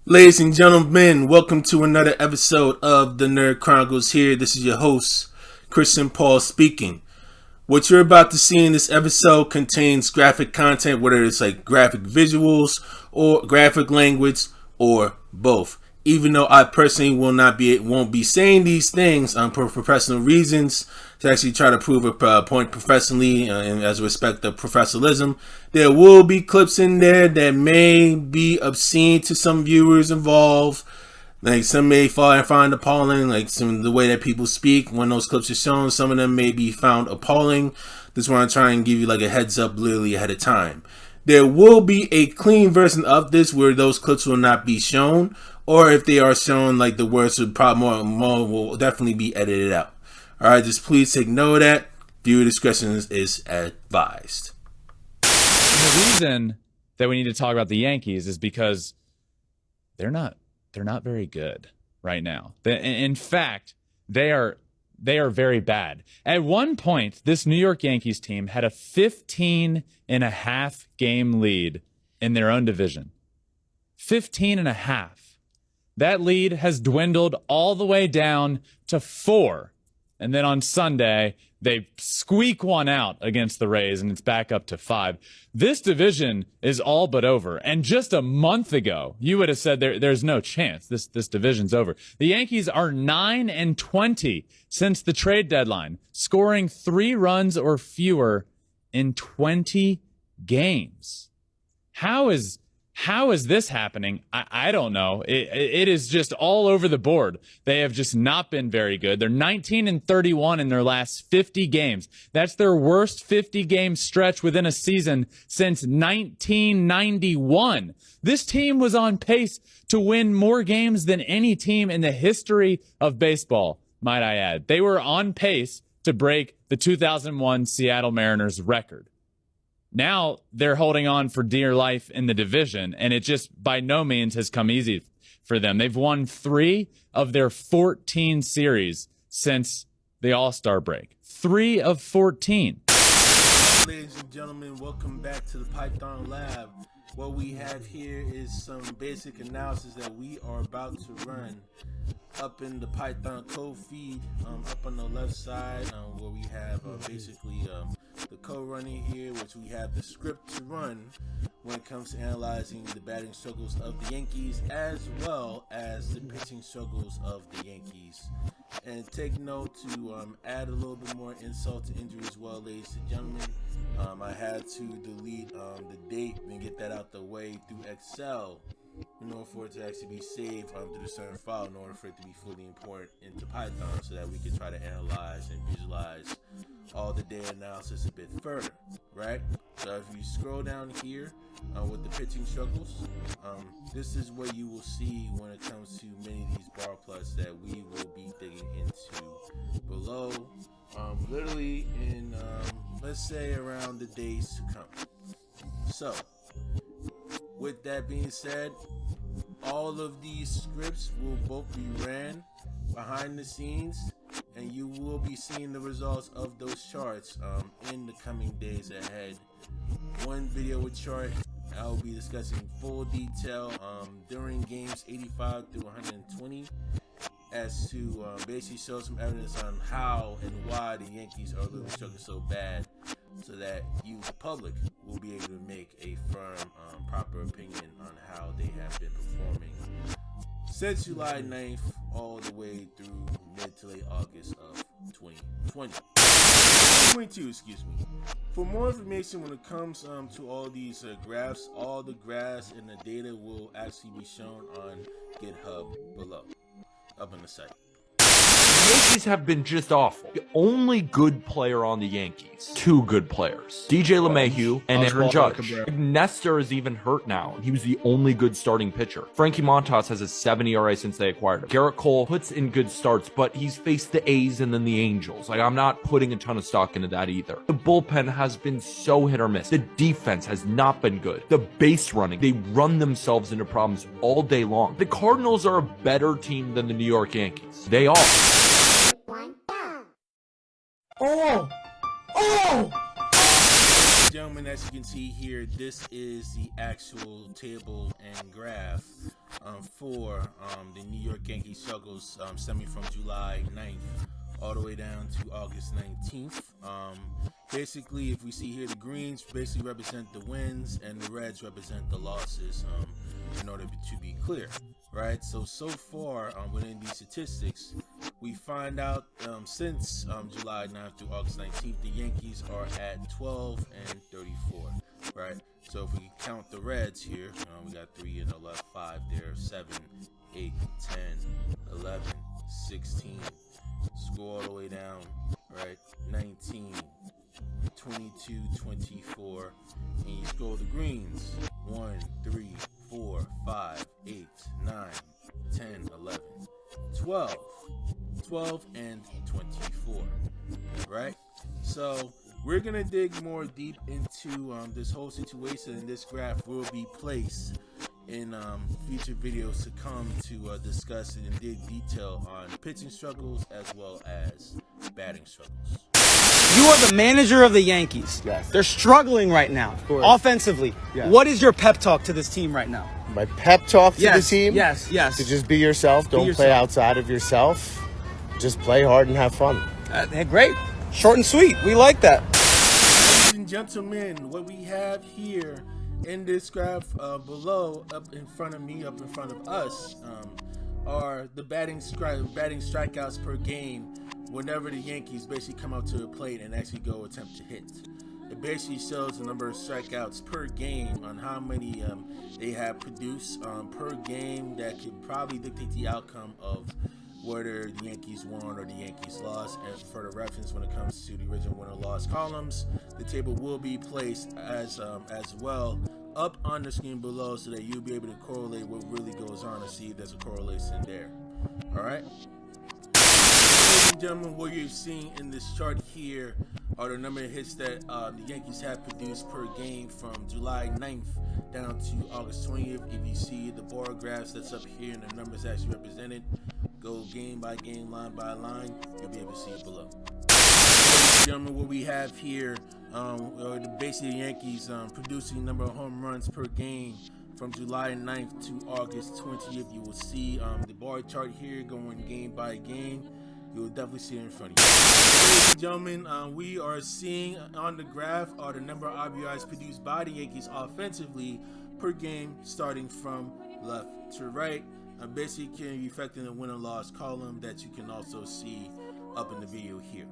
Ladies and gentlemen, welcome to another episode of the Nerd Chronicles here. This is your host, Christian Paul speaking. What you're about to see in this episode contains graphic content, whether it's like graphic visuals or graphic language or both. Even though I personally won't be saying these things for professional reasons, to actually try to prove a point professionally and as respect of professionalism, there will be clips in there that may be obscene to some viewers involved. Like some may find appalling, like some of the way that people speak when those clips are shown. Some of them may be found appalling. Just want to try and give you like a heads up literally ahead of time. There will be a clean version of this where those clips will not be shown, or if they are shown, like the words would probably more will definitely be edited out. All right, just please take note of that. Viewer discretion is advised. The reason that we need to talk about the Yankees is because they're not very good right now. In fact, they are very bad. At one point, this New York Yankees team had a 15.5 game lead in their own division. 15.5. That lead has dwindled all the way down to 4. And then on Sunday, they squeak one out against the Rays, and it's back up to 5. This division is all but over. And just a month ago, you would have said there's no chance. This division's over. The Yankees are 9-20 since the trade deadline, scoring 3 runs or fewer in 20 games. How is this happening? I don't know. It is just all over the board. They have just not been very good. They're 19-31 in their last 50 games. That's their worst 50-game stretch within a season since 1991. This team was on pace to win more games than any team in the history of baseball, might I add. They were on pace to break the 2001 Seattle Mariners record. Now they're holding on for dear life in the division, and it just by no means has come easy for them. They've won 3 of their 14 series since the All-Star break. 3 of 14. Ladies and gentlemen, welcome back to the Python Lab. What we have here is some basic analysis that we are about to run up in the Python code feed, up on the left side, where we have basically the code running here, which we have the script to run when it comes to analyzing the batting struggles of the Yankees as well as the pitching struggles of the Yankees. And take note to add a little bit more insult to injury as well, ladies and gentlemen. I had to delete the date and get that out the way through Excel in order for it to actually be saved through a certain file in order for it to be fully imported into Python so that we can try to analyze and visualize all the data analysis a bit further, right? So if you scroll down here with the pitching struggles, this is what you will see when it comes to many of these bar plots that we will be digging into below, literally in let's say around the days to come. So with that being said, all of these scripts will both be ran behind the scenes, and you will be seeing the results of those charts in the coming days ahead. One video with chart I will be discussing full detail during games 85 through 120 as to basically show some evidence on how and why the Yankees are literally struggling so bad, so that you, the public, will be able to make a firm, proper opinion on how they have been performing since July 9th all the way through mid to late August of 2022, excuse me. For more information when it comes to all these graphs, all the graphs and the data will actually be shown on GitHub below, up on the site. The Yankees have been just awful. The only good player on the Yankees, 2 good players, DJ LeMahieu and Aaron Judge. Nestor is even hurt now. He was the only good starting pitcher. Frankie Montas has a 7 ERA since they acquired him. Garrett Cole puts in good starts, but he's faced the A's and then the Angels. I'm not putting a ton of stock into that either. The bullpen has been so hit or miss. The defense has not been good. The base running, they run themselves into problems all day long. The Cardinals are a better team than the New York Yankees. They are. Oh! Gentlemen, as you can see here, this is the actual table and graph for the New York Yankees struggles stemming from July 9th all the way down to August 19th. Basically, if we see here, the greens basically represent the wins and the reds represent the losses, in order to be clear, right? So far within these statistics, we find out since July 9th through August 19th, the Yankees are at 12 and 34, right? So if we count the reds here, we got 3 and 11, 5 there, 7, 8, 10, 11, 16, scroll all the way down, right? 19, 22, 24, and you scroll the greens, 1, 3, 4, 5, 8, 9, 10, 11, 12, 12 and 24, right? So we're gonna dig more deep into this whole situation, and this graph will be placed in future videos to come to discuss it in detail on pitching struggles as well as batting struggles. You are the manager of the Yankees. Yes. They're struggling right now, offensively. Yes. What is your pep talk to this team right now? My pep talk to the team? Yes. To just be yourself. Don't play outside of yourself. Just play hard and have fun. Great. Short and sweet. We like that. Ladies and gentlemen, what we have here in this graph below, up in front of me, up in front of us, are the batting strikeouts per game whenever the Yankees basically come out to the plate and actually go attempt to hit. It basically shows the number of strikeouts per game on how many they have produced per game. That could probably dictate the outcome of whether the Yankees won or the Yankees lost. And for the reference, when it comes to the original win or loss columns, the table will be placed as well up on the screen below, so that you'll be able to correlate what really goes on and see if there's a correlation there. All right. Ladies and gentlemen, what you're seeing in this chart here are the number of hits that the Yankees have produced per game from July 9th down to August 20th. If you see the bar graphs that's up here and the numbers actually represented, go game by game, line by line, you'll be able to see it below. Ladies and gentlemen, what we have here are basically the Yankees producing number of home runs per game from July 9th to August 20th. You will see the bar chart here going game by game. You will definitely see it in front of you. Ladies and gentlemen, we are seeing on the graph are the number of RBIs produced by the Yankees offensively per game, starting from left to right. Basically can be reflecting the win and loss column that you can also see up in the video here.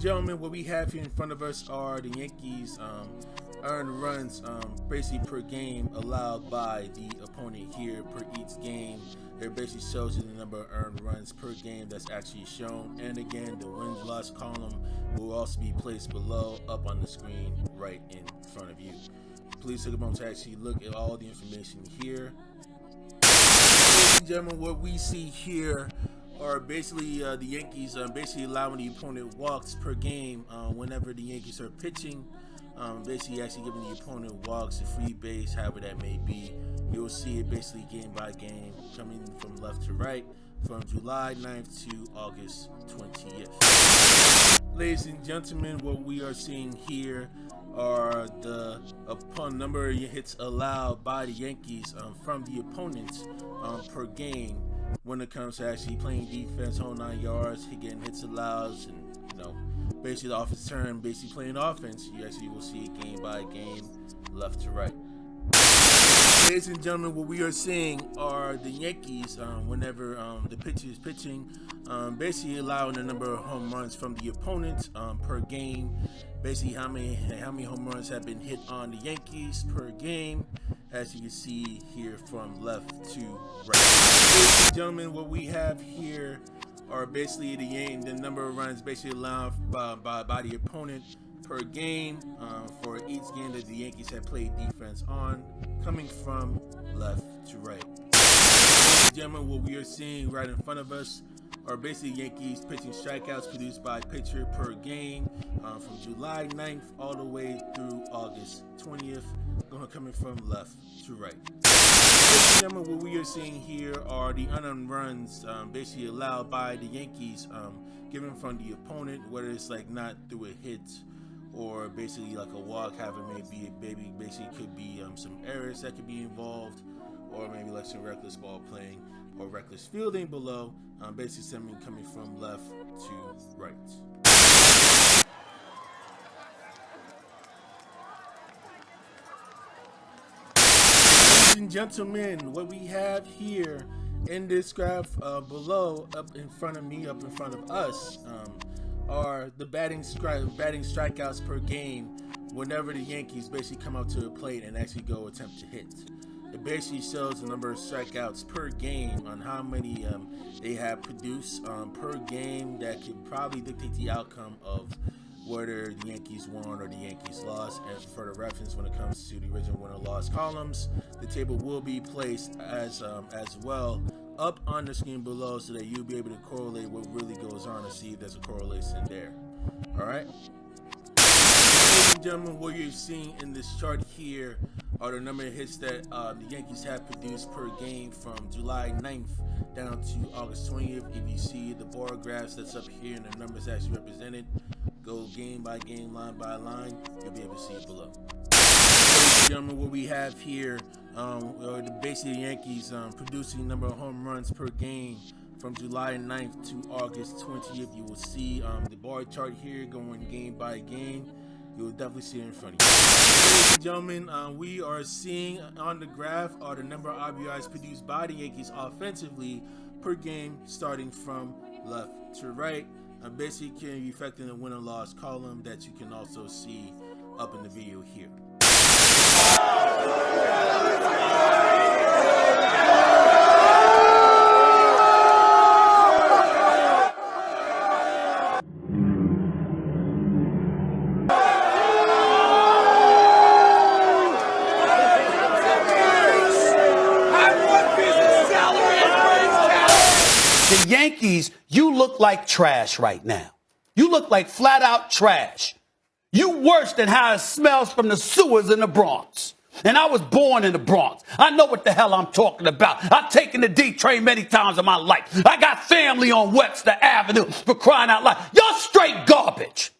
and gentlemen, what we have here in front of us are the Yankees earned runs basically per game allowed by the opponent here per each game. It basically shows you the number of earned runs per game that's actually shown. And again, the wins-loss column will also be placed below up on the screen right in front of you. Please take a moment to actually look at all the information here. Ladies and gentlemen, what we see here are basically the Yankees basically allowing the opponent walks per game whenever the Yankees are pitching. Basically actually giving the opponent walks, a free base, however that may be. You'll see it basically game by game coming from left to right from July 9th to August 20th. Ladies and gentlemen, what we are seeing here are the number of hits allowed by the Yankees from the opponents per game when it comes to actually playing defense, whole 9 yards, getting hits allowed, and basically the offense turn, basically playing offense. You actually will see it game by game, left to right. Ladies and gentlemen, what we are seeing are the Yankees whenever the pitcher is pitching, basically allowing the number of home runs from the opponent per game. Basically, how many home runs have been hit on the Yankees per game, as you can see here from left to right. Ladies and gentlemen, what we have here are basically the number of runs basically allowed by the opponent per game for each game that the Yankees have played defense on, coming from left to right. Ladies and gentlemen, what we are seeing right in front of us are basically Yankees pitching strikeouts produced by pitcher per game from July 9th all the way through August 20th, coming from left to right. Ladies and gentlemen, what we are seeing here are the unearned runs basically allowed by the Yankees given from the opponent, whether it's like not through a hit or basically like a walk, however it may be. Basically could be some errors that could be involved, or maybe like some reckless ball playing or reckless fielding below, basically something coming from left to right. Ladies and gentlemen, what we have here in this graph below, up in front of me, up in front of us, are the batting strikeouts per game whenever the Yankees basically come up to the plate and actually go attempt to hit. It basically shows the number of strikeouts per game on how many they have produced per game. That could probably dictate the outcome of whether the Yankees won or the Yankees lost. And for further reference, when it comes to the original win or loss columns, the table will be placed as well up on the screen below, so that you'll be able to correlate what really goes on and see if there's a correlation there. All right. Ladies and gentlemen, what you're seeing in this chart here are the number of hits that the Yankees have produced per game from July 9th down to August 20th. If you see the bar graphs that's up here and the numbers actually represented, go game by game, line by line, you'll be able to see it below. Ladies and gentlemen, what we have here are basically the Yankees producing number of home runs per game from July 9th to August 20th. You will see the bar chart here going game by game. You will definitely see it in front of you. Ladies and gentlemen, we are seeing on the graph are the number of RBIs produced by the Yankees offensively per game, starting from left to right. Basically can be affecting the win and loss column that you can also see up in the video here. The Yankees, you look like trash right now. You look like flat out trash. You worse than how it smells from the sewers in the Bronx. And I was born in the Bronx. I know what the hell I'm talking about. I've taken the D train many times in my life. I got family on Webster Avenue, for crying out loud. Y'all straight garbage.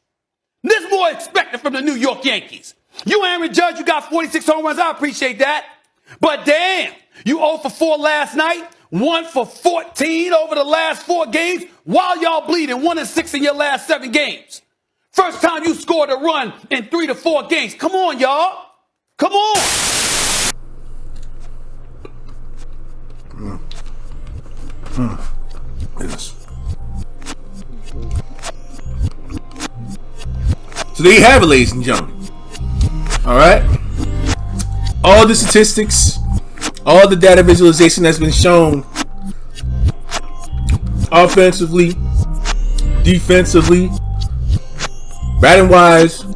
There's more expected from the New York Yankees. You, Aaron Judge, you got 46 home runs. I appreciate that. But damn, you 0 for 4 last night, 1 for 14 over the last 4 games, while y'all bleeding 1 and 6 in your last 7 games. First time you scored a run in 3 to 4 games. Come on, y'all. Come on. Yes. So there you have it, ladies and gentlemen. All right. All the statistics, all the data visualization that's been shown, offensively, defensively, batting wise,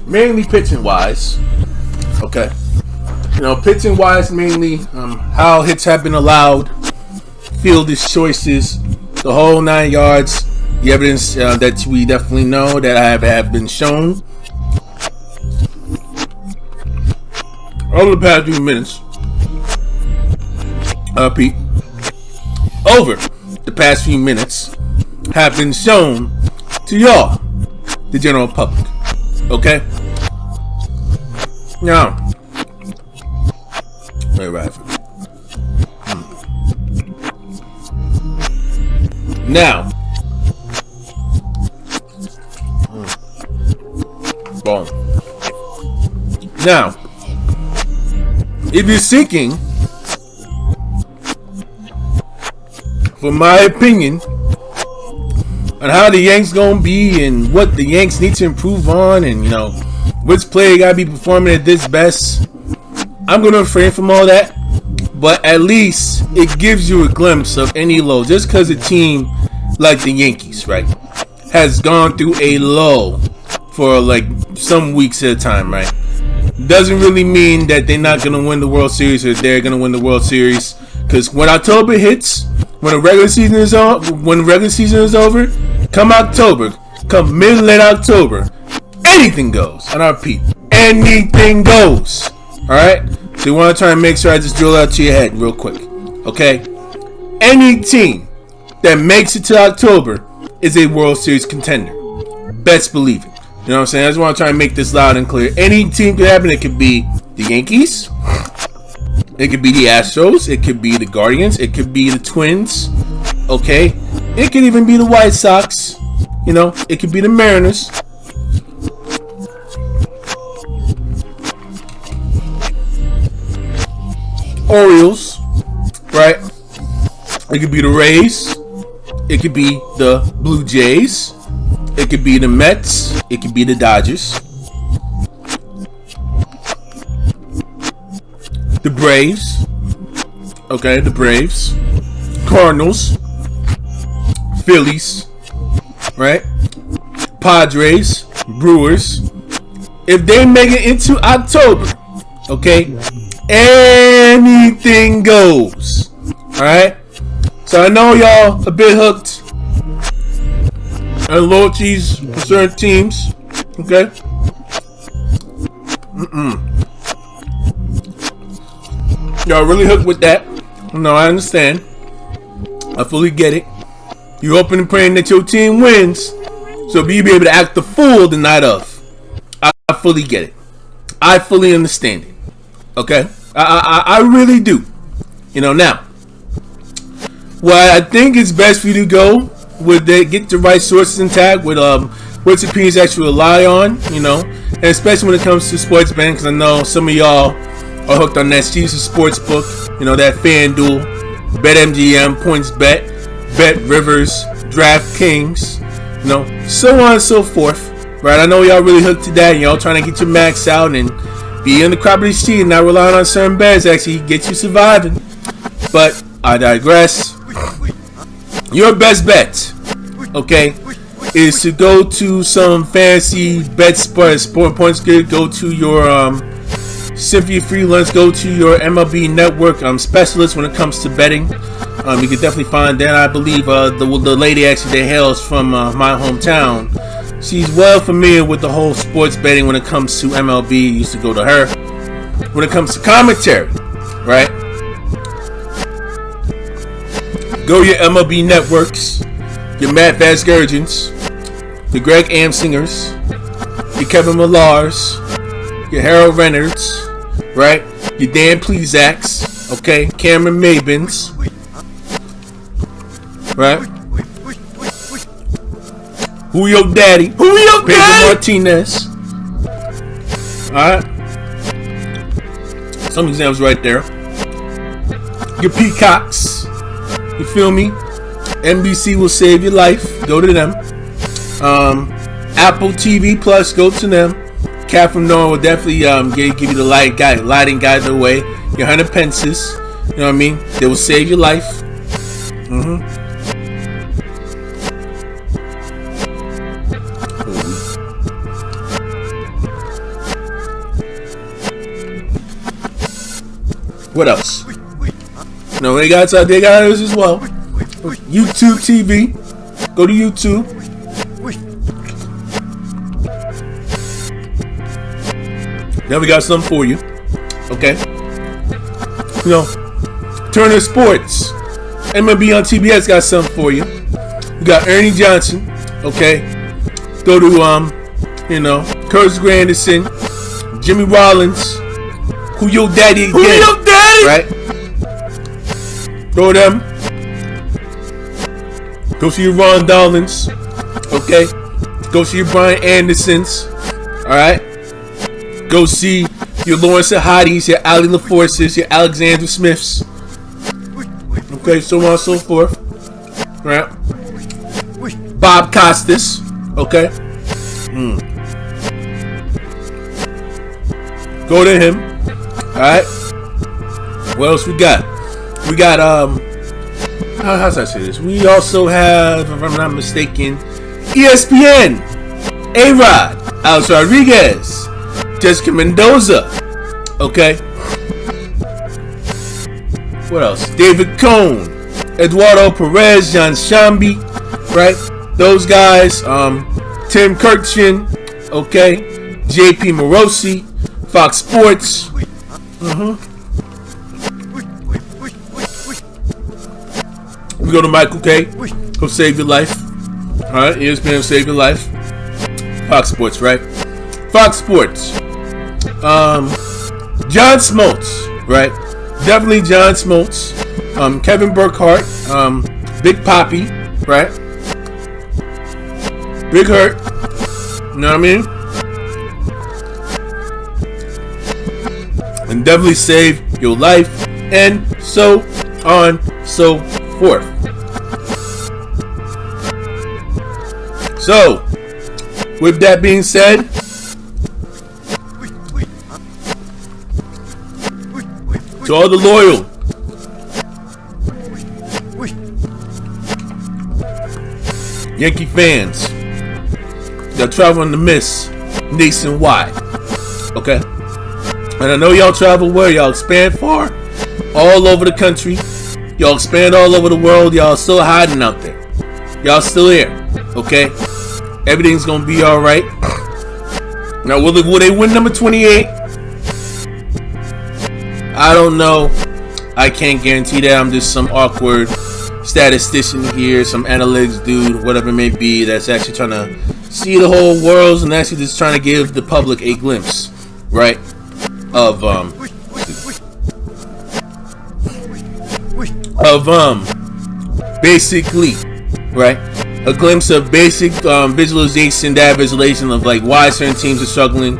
mainly pitching wise. Okay. Pitching wise, mainly how hits have been allowed, fielder's choices, the whole 9 yards, the evidence that we definitely know that have been shown over the past few minutes. Pete, over the past few minutes have been shown to y'all, the general public. Okay? Now, wait, right. Now, boom. Now, if you're seeking for my opinion on how the Yanks gonna be and what the Yanks need to improve on, and which player gotta be performing at this best, I'm gonna refrain from all that. But at least it gives you a glimpse of any low. Just because a team like the Yankees, right, has gone through a low for like some weeks at a time, right, doesn't really mean that they're not gonna win the World Series or they're gonna win the World Series. Because when October hits, when the regular season is over, come October, come mid-late October, anything goes. And I repeat, anything goes. All right. So you want to try and make sure I just drill out to your head real quick, okay? Any team that makes it to October is a World Series contender. Best believe it. You know what I'm saying? I just want to try and make this loud and clear. Any team could happen. It could be the Yankees. It could be the Astros. It could be the Guardians. It could be the Twins. Okay? It could even be the White Sox. It could be the Mariners. Orioles, right? It could be the Rays. It could be the Blue Jays. It could be the Mets. It could be the Dodgers. The Braves. Okay, the Braves. Cardinals. Phillies. Right? Padres. Brewers. If they make it into October, okay, anything goes. Alright? So I know y'all a bit hooked on loyalties for certain teams. Okay? Y'all really hooked with that. No, I understand. I fully get it. You're hoping and praying that your team wins, so you'll be able to act the fool the night of. I fully get it. I fully understand it. Okay? I really do. Now, what I think is best for you to go with get the right sources intact with which opinions that you rely on, and especially when it comes to sports betting, because I know some of y'all are hooked on that Caesars sports book, that FanDuel, BetMGM, PointsBet, BetRivers, DraftKings, so on and so forth. Right? I know y'all really hooked to that, and y'all trying to get your max out and be in the crop of the sheet and not relying on certain bets actually get you surviving. But I digress. Your best bet, okay, is to go to some fancy bet sport points good. Go to your Cynthia Freelance. Go to your MLB Network specialist when it comes to betting. You can definitely find that. I believe the lady actually that hails from my hometown. She's well familiar with the whole sports betting when it comes to MLB. Used to go to her. When it comes to commentary, right? Go your MLB Networks, your Matt Vasgersians, the Greg Amsingers, your Kevin Millars, your Harold Reynolds, right? Your Dan Plezaks, okay? Cameron Mabins, right? Julio Daddy, Pedro Martinez. Alright. Some examples right there. Your Peacocks. You feel me? NBC will save your life. Go to them. Apple TV Plus, go to them. Cat from Nowhere will definitely give you the lighting guide the way. Your 100 pences. You know what I mean? They will save your life. What else? No, they got others as well. YouTube TV. Go to YouTube. Then we got something for you. Okay. You know, Turner Sports. MLB on TBS got something for you. We got Ernie Johnson. Okay. Go to Curtis Granderson, Jimmy Rollins. Who your daddy again? Who your daddy? Right? Throw them. Go see your Ron Dollins. Okay. Go see your Brian Andersons. Alright. Go see your Lawrence Hotties, your Ali LaForces, your Alexander Smiths. Okay, so on and so forth. Right? Bob Costas. Okay. Go to him. Alright. What else we got? We got how should I say this? We also have, if I'm not mistaken, ESPN, A-Rod, Alex Rodriguez, Jessica Mendoza. Okay. What else? David Cohn, Eduardo Perez, John Shambi, right? Those guys. Tim Kirchin, okay. JP Morosi, Fox Sports. We go to Michael K. Go save your life. Alright, ESPN save your life. Fox Sports, right? Fox Sports. John Smoltz, right? Definitely John Smoltz. Kevin Burkhardt. Big Poppy, right? Big Hurt. You know what I mean? And definitely save your life. And so on, so forth. So, with that being said, to all the loyal Yankee fans that travel in the mist nationwide, okay? And I know y'all travel where? Y'all expand far, all over the country. Y'all expand all over the world. Y'all still hiding out there. Y'all still here, okay? Everything's gonna be all right. Now, will they win number 28? I don't know. I can't guarantee that. I'm just some awkward statistician here, some analytics dude, whatever it may be, that's actually trying to see the whole world and actually just trying to give the public a glimpse, right, of basically, right, a glimpse of basic visualization, visualization of like why certain teams are struggling.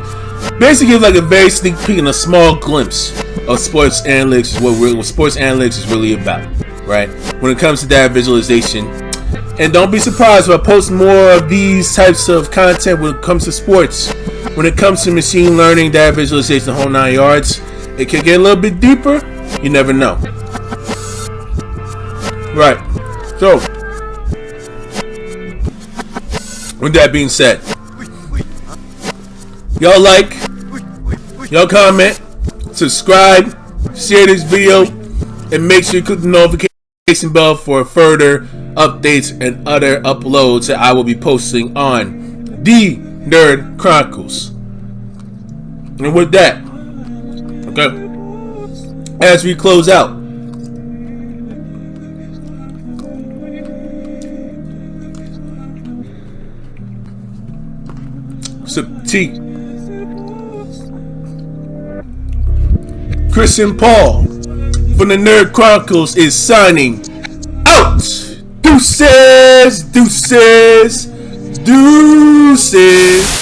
Basically, like a very sneak peek and a small glimpse of sports analytics, what sports analytics is really about, right? When it comes to that visualization. And don't be surprised if I post more of these types of content when it comes to sports. When it comes to machine learning, data visualization, the whole 9 yards. It could get a little bit deeper. You never know. Right. So, with that being said, y'all like, y'all comment, subscribe, share this video, and make sure you click the notification bell for further updates and other uploads that I will be posting on the Nerd Chronicles. And with that, okay, as we close out, sip tea. Chris and Paul from the Nerd Chronicles is signing out. Deuces, deuces, deuces.